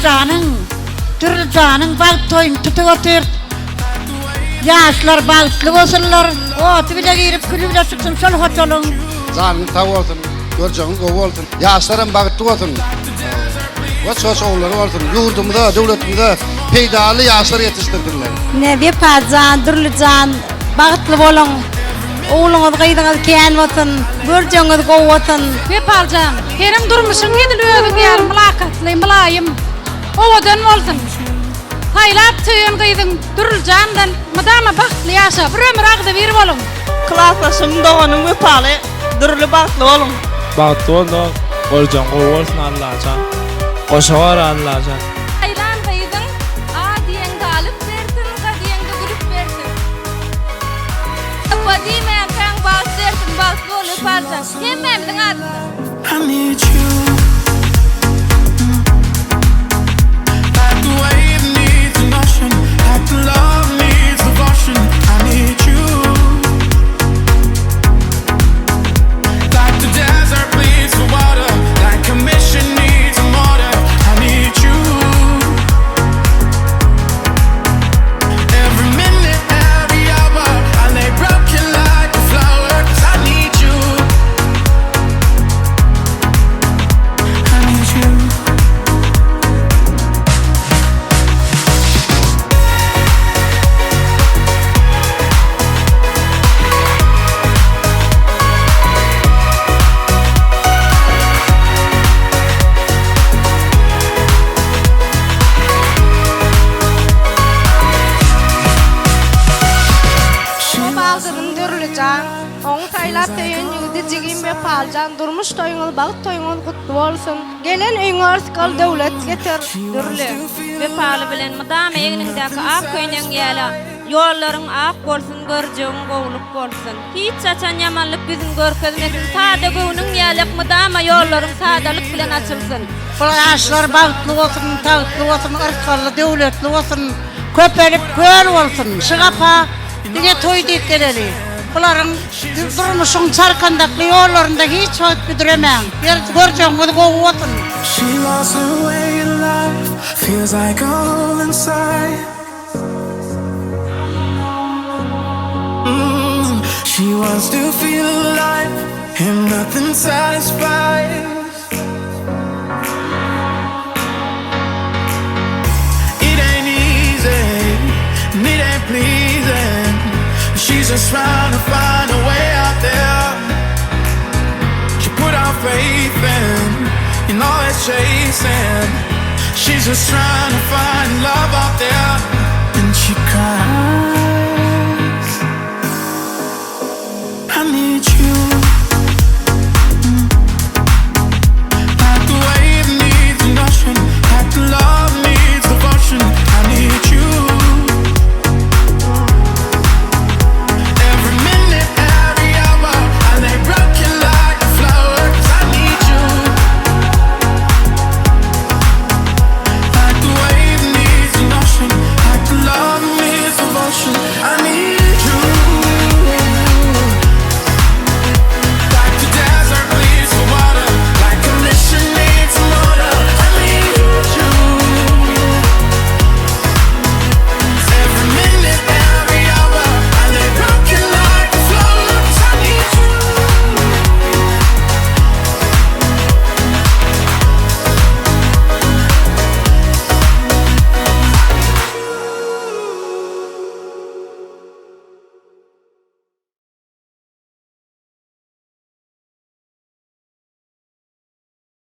canın, Dürülcanın bağıt toyun tutup otur. Yaşlar bağıtlı olsunlar. Otu bile girip külü bile çıksın şol hoçolun. Canın tav olsun, göreceğin kov olsun. Yaşların bağıtlı olsun. Söz oğulları olsun. Yurdumda, devletimde peydalı yaşlar yetiştirdiler. Nebi Padjan, Dürülcan, bağıtlı bolun. Oğlunuz gıydınız keyin olsun, göreceğiniz kov olsun. Nebi Padjan, herim durmuşun ediliyorduk yer, mülakatlı, mülayim. Ovadan olsun. Haylap tüyün gıydın, Dürülcan'dan, madama bağıtlı yaşa, bir ömür ağda bir bolun. Klaslaşım doğanın vepalı, dürülü bağıtlı olun. Bağıtlı oldu, göreceğin kov olsun Allah'acan. Koşa var Allah'acan. Haylan gıydın, a diyen de alıp versin, ga diyen de gülüp versin. Vadimeyen kan bağıt versin, bağıtlı olup alacak. Hemmemizin adına. I need you. Like the wave needs an ocean, like the love needs devotion. I need you. Like the desert bleeds for water, like a mission needs a motor. I need you. Every minute, every hour, I lay broken like a flower, 'cause I need you. I need you. Bağıtın Dürülcan, oğun taylap tüyün yüdicigin ve Padjan, durmuş toyunuz, bağıt toyunuz kutlu olsun. Gelen öňüňiz kal döwlet getir, Dürülü. Ve palı bilen madama egnindeki ak köynen yala. Yolların ak bolsun, göreceğin gowluk bolsun. Hiç saçan yamanlık yüzün görkezmesin. Sada gowunun yalak madama yolların sadalık bilen açılsın. Bu yaşlar bağıtlı olsun, tağıtlı olsun, ırkallı, devletli olsun. Köpelip köl olsun. Şıgapa, dine toy deyip geleli. Bunların durmuşun çarkandaklı yollarında hiç hoş güdüremeyin. Bir göreceğiniz kov olsun. She lost her way in life, feels like a hole inside. She wants to feel alive, and nothing satisfies. It ain't easy, and it ain't pleasing. She's just trying to find a way out there. She put our faith in all that's chasing. She's just trying to find love out there.